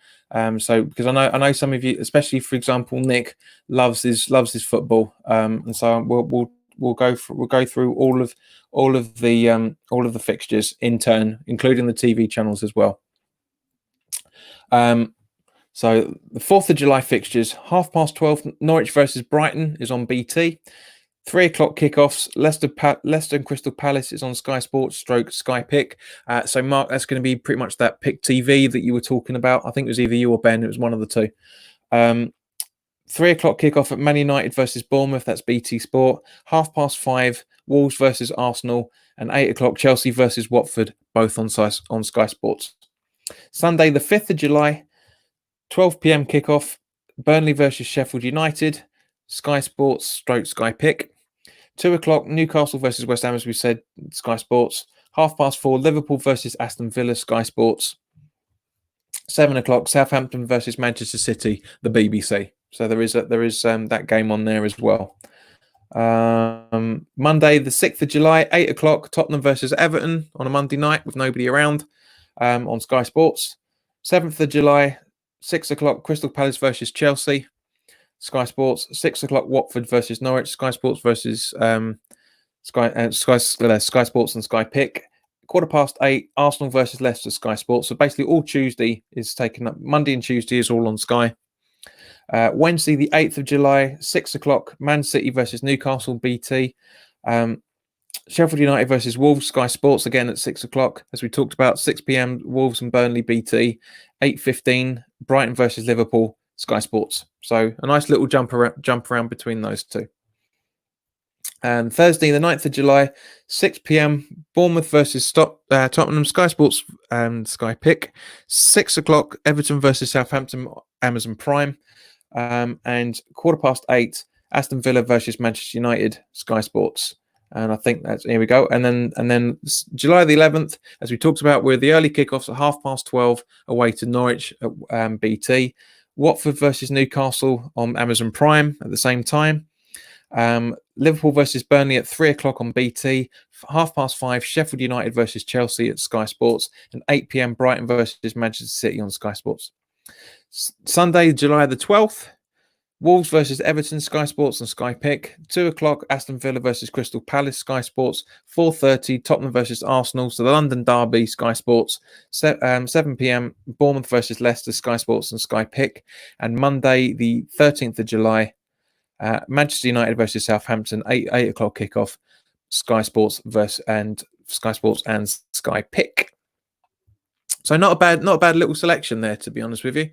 So because I know some of you, especially for example Nick, loves his football, and so we'll go through all of the fixtures in turn, including the TV channels as well. So the 4th of July fixtures, 12:30, Norwich versus Brighton is on BT. 3 o'clock kickoffs, Leicester and Crystal Palace is on Sky Sports / Sky Pick. So Mark, that's going to be pretty much that Pick TV that you were talking about. I think it was either you or Ben. It was one of the two. 3 o'clock kickoff at Man United versus Bournemouth. That's BT Sport. 5:30, Wolves versus Arsenal, and 8 o'clock Chelsea versus Watford, both on Sky Sports. Sunday, the 5th of July. 12 p.m. kickoff, Burnley versus Sheffield United, Sky Sports / Sky Pick. 2 o'clock, Newcastle versus West Ham, as we said, Sky Sports. 4:30, Liverpool versus Aston Villa, Sky Sports. 7 o'clock, Southampton versus Manchester City, the BBC. So there is that game on there as well. Monday, the 6th of July, 8 o'clock, Tottenham versus Everton on a Monday night with nobody around, on Sky Sports. 7th of July, 6 o'clock, Crystal Palace versus Chelsea, Sky Sports. 6 o'clock, Watford versus Norwich, Sky Sports versus Sky Sports and Sky Pick. 8:15, Arsenal versus Leicester, Sky Sports. So basically all Tuesday is taken up. Monday and Tuesday is all on Sky. Wednesday, the 8th of July, 6 o'clock, Man City versus Newcastle, BT. Sheffield United versus Wolves, Sky Sports, again at 6 o'clock. As we talked about, 6 p.m, Wolves and Burnley, BT. 8:15, Brighton versus Liverpool, Sky Sports. So a nice little jump around between those two. Thursday, the 9th of July, 6 p.m. Bournemouth versus Tottenham, Sky Sports and Sky Pick. 6 o'clock, Everton versus Southampton, Amazon Prime. And 8:15, Aston Villa versus Manchester United, Sky Sports. And I think that's, here we go. And then July the 11th, as we talked about, with the early kickoffs at 12:30 away to Norwich at BT. Watford versus Newcastle on Amazon Prime at the same time. Liverpool versus Burnley at 3 o'clock on BT. 5:30, Sheffield United versus Chelsea at Sky Sports. And 8 p.m, Brighton versus Manchester City on Sky Sports. Sunday, July the 12th, Wolves versus Everton, Sky Sports and Sky Pick. 2 o'clock, Aston Villa versus Crystal Palace, Sky Sports. 4:30, Tottenham versus Arsenal, so the London Derby, Sky Sports. 7 p.m, Bournemouth versus Leicester, Sky Sports and Sky Pick. And Monday, the 13th of July, Manchester United versus Southampton, 8 o'clock kickoff, Sky Sports and Sky Pick. So not a bad little selection there, to be honest with you.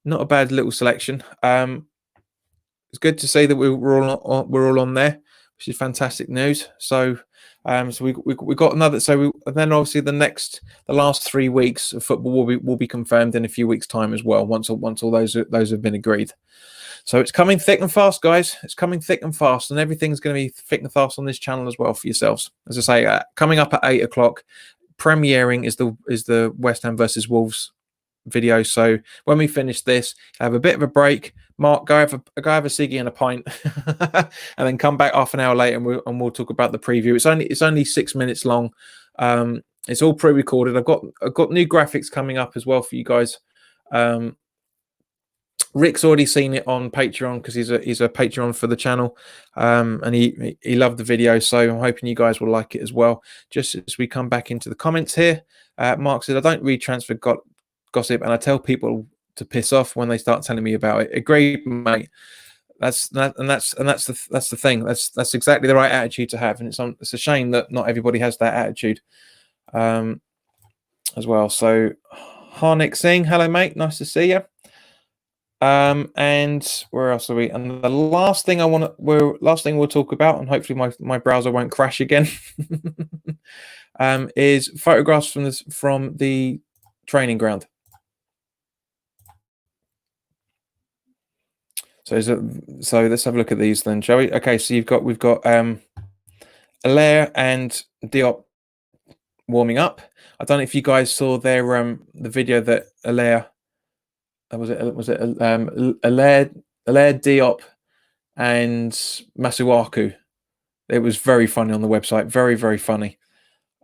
Not a bad little selection. It's good to see that we're all on there, which is fantastic news. So we got another. And then obviously the last 3 weeks of football will be confirmed in a few weeks' time as well. Once all those have been agreed. So it's coming thick and fast, guys. It's coming thick and fast, and everything's going to be thick and fast on this channel as well for yourselves. As I say, coming up at 8 o'clock, premiering is the West Ham versus Wolves video. So when we finish this, have a bit of a break. Mark, go have a ciggy and a pint, and then come back half an hour later, and we'll talk about the preview. It's only 6 minutes long. It's all pre-recorded. I've got new graphics coming up as well for you guys. Rick's already seen it on Patreon because he's a Patreon for the channel, and he loved the video. So I'm hoping you guys will like it as well. Just as we come back into the comments here, Mark said, "I don't read transfer gossip, and I tell people to piss off when they start telling me about it." Agreed, mate. That's the thing. That's exactly the right attitude to have, and it's a shame that not everybody has that attitude, as well. So, Harnik Singh, hello, mate. Nice to see you. And where else are we? And the last thing we'll talk about, and hopefully my browser won't crash again, is photographs from the training ground. So let's have a look at these then, shall we? Okay, so we've got Allaire and Diop warming up. I don't know if you guys saw their the video that Allaire. Was it Allaire, Diop, and Masuaku? It was very funny on the website. Very, very funny.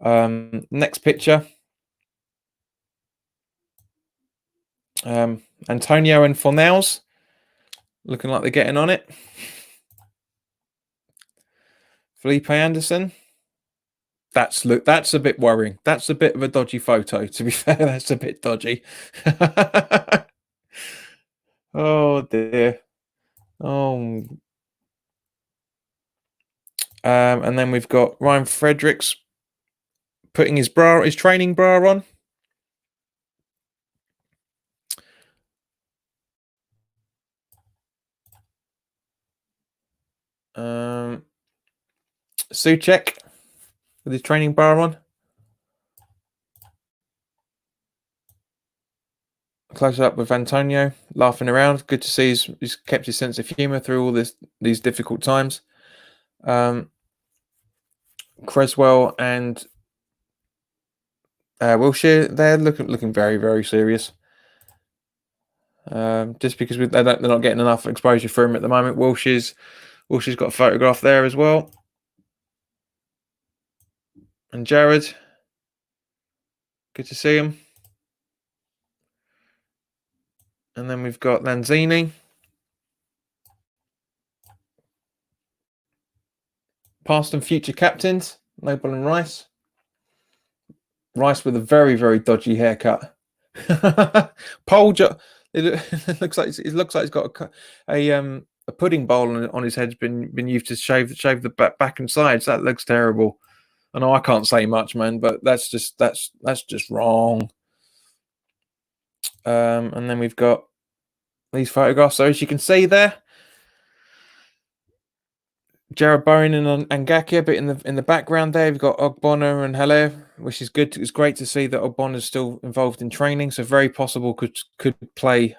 Next picture. Antonio and Fornals looking like they're getting on it. Felipe Anderson. That's a bit worrying. That's a bit of a dodgy photo. To be fair, that's a bit dodgy. Oh dear. Oh. And then we've got Ryan Fredericks putting his training bra on. Suchek with his training bra on. Close up with Antonio laughing around. Good to see he's kept his sense of humour through all these difficult times. Creswell and Wilshere, they're looking very, very serious. Just because they're not getting enough exposure for him at the moment. Wilshere's got a photograph there as well. And Jared, good to see him. And then we've got Lanzini. Past and future captains, Noble and Rice. Rice with a very, very dodgy haircut. Paul, it looks like he's got a pudding bowl on his head's been used to shave the back and sides. That looks terrible. I know I can't say much, man, but that's just wrong. And then we've got these photographs. So as you can see there, Jared Bowen and Ngakia a bit in the background there. We've got Ogbonna and Haller, which is good. It's great to see that Ogbonna's still involved in training, so very possible could play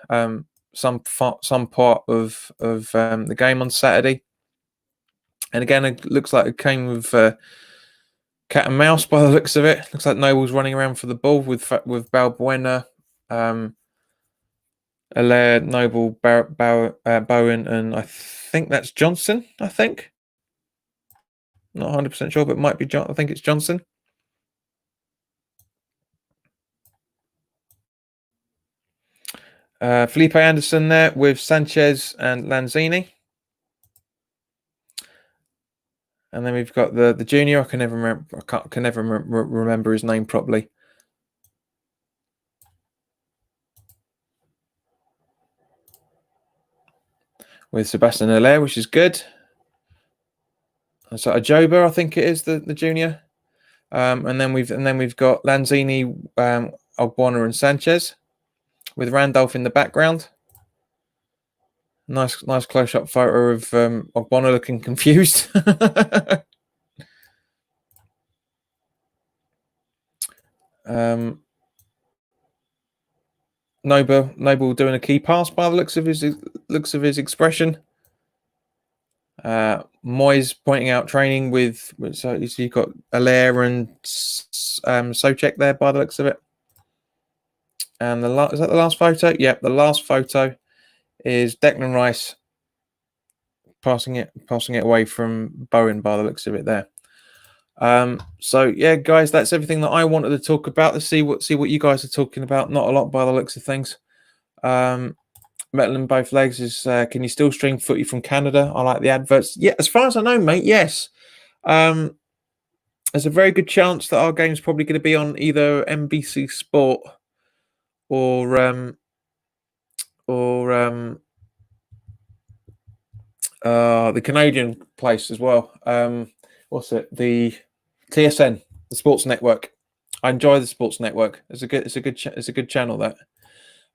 some part of the game on Saturday. And again, it looks like it came with cat and mouse by the looks of it. Looks like Noble's running around for the ball with Balbuena, Allaire, Noble, Bowen, and I think that's Johnson. I think. Not 100% sure, but it might be John. I think it's Johnson. Felipe Anderson there with Sanchez and Lanzini. And then we've got the junior. I can never remember his name properly. With Sebastian Allaire, which is good. So Ajoba, I think it is the junior. And then we've got Lanzini, Ogbonna, and Sanchez, with Randolph in the background. Nice close-up photo of Ogbonna looking confused. Noble doing a key pass by the looks of his expression. Moyes pointing out training with so you've got Allaire and Souček there by the looks of it. And is that the last photo? Yep, the last photo is Declan Rice passing it away from Bowen by the looks of it there. So yeah, guys, that's everything that I wanted to talk about. Let's see what you guys are talking about. Not a lot by the looks of things. Metal in both legs is can you still stream footy from Canada? I like the adverts. Yeah, as far as I know, mate, yes. There's a very good chance that our game's probably going to be on either NBC Sport or the Canadian place as well. What's it? The TSN, the Sports Network. I enjoy the Sports Network. It's a good channel that.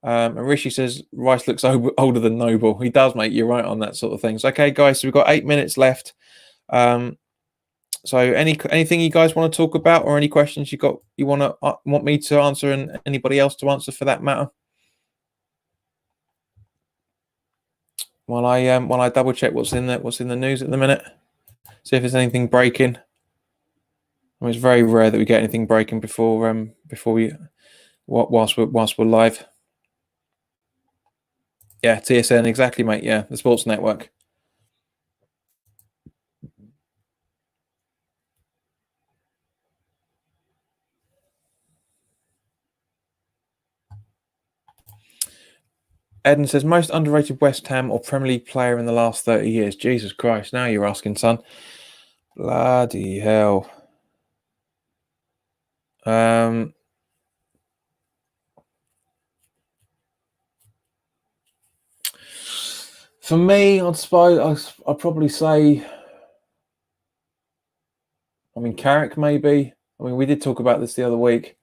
And Rishi says Rice looks older than Noble. He does, mate. You're right on that sort of things. Okay, guys. So we've got 8 minutes left. So anything you guys want to talk about, or any questions you want me to answer, and anybody else to answer for that matter? While I double check what's in the news at the minute, see if there's anything breaking. I mean, it's very rare that we get anything breaking before we whilst we're live. Yeah, TSN, exactly, mate. Yeah, the Sports Network. Eden says, most underrated West Ham or Premier League player in the last 30 years. Jesus Christ, now you're asking, son. Bloody hell. For me, I'd probably say, I mean, Carrick maybe. I mean, we did talk about this the other week.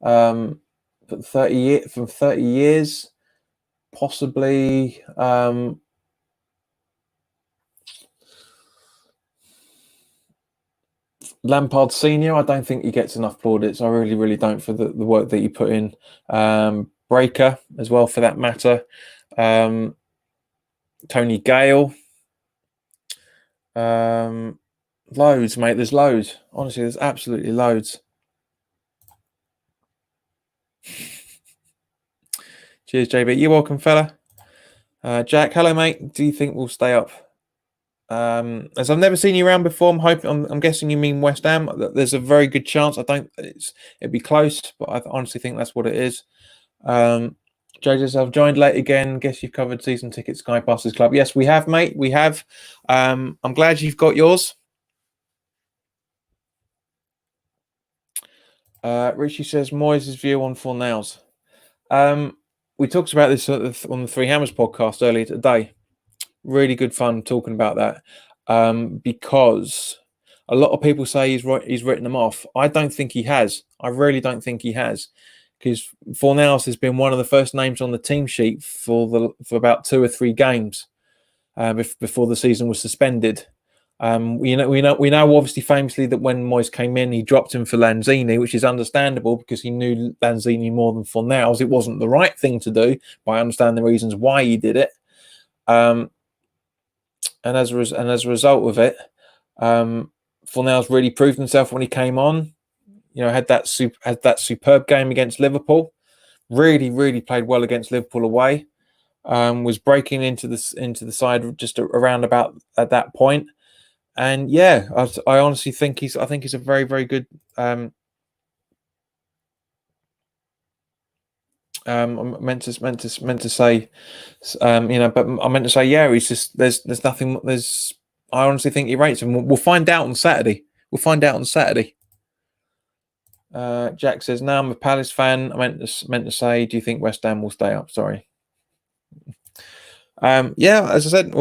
But 30 years, possibly. Lampard Senior, I don't think he gets enough plaudits. I really, really don't, for the work that you put in. Breaker as well, for that matter. Tony Gale. Loads, mate. There's loads. Honestly, there's absolutely loads. Cheers, JB. You're welcome, fella. Jack, hello, mate. Do you think we'll stay up? As I've never seen you around before, I'm guessing you mean West Ham. There's a very good chance. It'd be close, but I honestly think that's what it is. JJ, I've joined late again. Guess you've covered season tickets, Sky Passes Club. Yes, we have, mate. We have. I'm glad you've got yours. Richie says Moyes' view on Fornals. We talked about this on the Three Hammers podcast earlier today. Really good fun talking about that, because a lot of people say he's written them off. I don't think he has. I really don't think he has, because Fornals has been one of the first names on the team sheet for about 2 or 3 games before the season was suspended. We know obviously famously that when Moyes came in, he dropped him for Lanzini, which is understandable because he knew Lanzini more than Fornals. It wasn't the right thing to do, but I understand the reasons why he did it. And as a result of it, Fornals really proved himself when he came on. You know, had that superb game against Liverpool. Really played well against Liverpool away. Was breaking into the side just around about at that point. And yeah, I honestly think he's a very good. I meant to say, but I meant to say, yeah, he's just there's nothing. I honestly think he rates him. We'll find out on Saturday. We'll find out on Saturday. Jack says, "No, I'm a Palace fan. I meant to say, do you think West Ham will stay up?" Sorry. Yeah, as I said, I've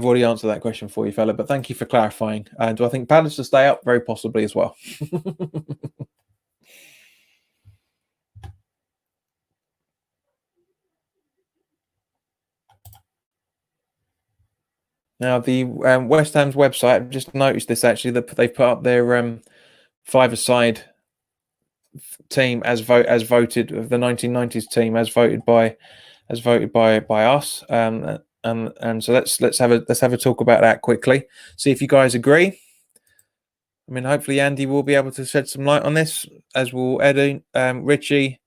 already answered that question for you, fella. But thank you for clarifying. Do I think Palace will stay up? Very possibly as well. Now, the West Ham's website, I've just noticed this actually, that they've put up their five-a-side team as voted of the 1990s team as voted by us. And so let's have a talk about that quickly. See if you guys agree. I mean, hopefully Andy will be able to shed some light on this, as will Eddie, Richie,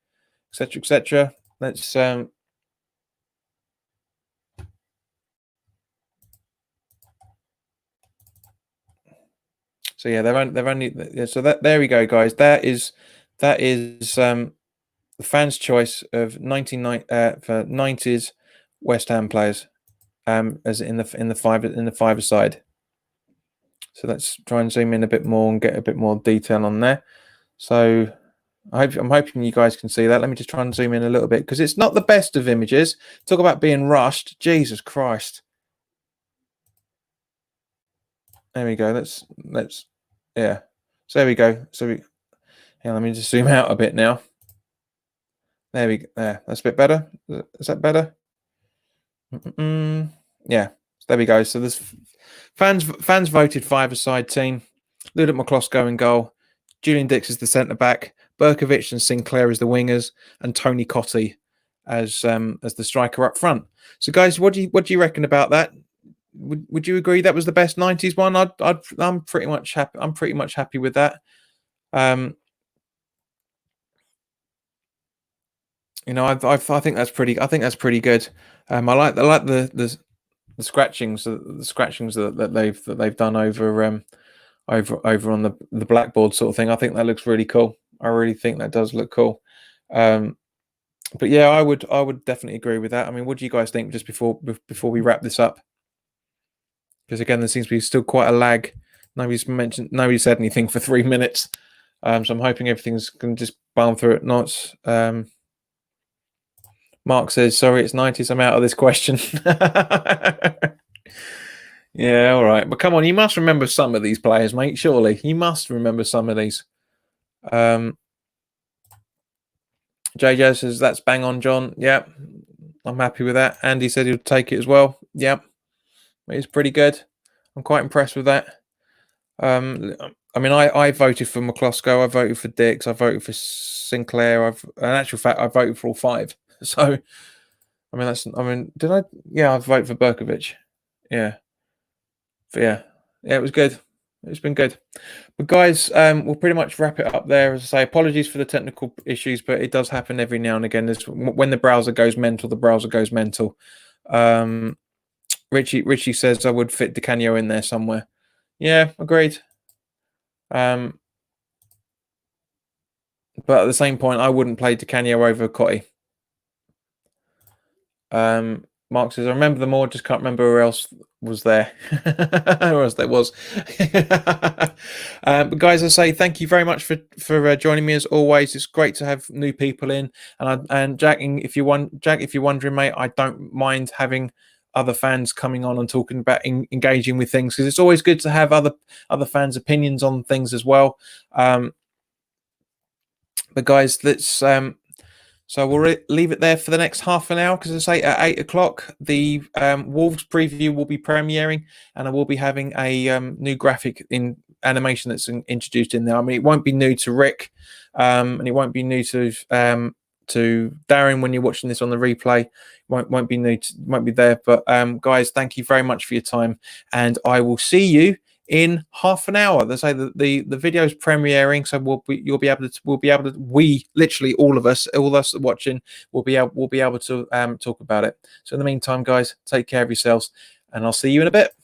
etc. Let's so yeah, they're only so that there we go, guys. That is the fans' choice of 90s West Ham players, as in the five-a-side. So let's try and zoom in a bit more and get a bit more detail on there. So I'm hoping you guys can see that. Let me just try and zoom in a little bit because it's not the best of images. Talk about being rushed. Jesus Christ. There we go. Let's yeah. So there we go. Let me just zoom out a bit now. There. That's a bit better. Is that better? Yeah. So there we go. So there's fans voted five-a-side team. Ludek McCloskey in goal. Julian Dix is the centre back. Berkovic and Sinclair as the wingers, and Tony Cottee as the striker up front. So, guys, what do you reckon about that? Would you agree that was the best 90s one? I'm pretty much happy. I'm pretty much happy with that. I think that's pretty. I think that's pretty good. I like the scratchings that they've done over on the blackboard sort of thing. I think that looks really cool. I really think that does look cool. But yeah, I would definitely agree with that. I mean, what do you guys think just before we wrap this up? Because again, there seems to be still quite a lag. Nobody said anything for 3 minutes. So I'm hoping everything's going to just balm through it. Not. Mark says, sorry, it's 90s. I'm out of this question. Yeah, all right. But come on, you must remember some of these players, mate. Surely. You must remember some of these. JJ says, that's bang on, John. Yep. I'm happy with that. Andy said he'll take it as well. Yep. It's pretty good. I'm quite impressed with that. I mean, I voted for McCloskey. I voted for Dix. I voted for Sinclair. In actual fact, I voted for all five. So, did I? Yeah, I voted for Berkovic. Yeah. But yeah, it was good. It's been good. But guys, we'll pretty much wrap it up there. As I say, apologies for the technical issues, but it does happen every now and again. When the browser goes mental, the browser goes mental. Richie says I would fit Di Canio in there somewhere. Yeah, agreed. But at the same point, I wouldn't play Di Canio over Cottee. Mark says, I remember them all, just can't remember who else was there. Who else there was. But guys, I say thank you very much for joining me as always. It's great to have new people in. And Jack, if you're wondering, mate, I don't mind having other fans coming on and talking about engaging with things, because it's always good to have other fans' opinions on things as well. But guys, let's So we'll leave it there for the next half an hour, because I say at 8 o'clock the Wolves preview will be premiering, and I will be having a new graphic in animation that's introduced in there. I mean, it won't be new to Rick, and it won't be new to Darren when you're watching this on the replay. Won't be new, won't be there. But guys, thank you very much for your time, and I will see you in half an hour. They say that the video is premiering, so we literally all of us watching will be able to talk about it. So in the meantime, guys, take care of yourselves, and I'll see you in a bit.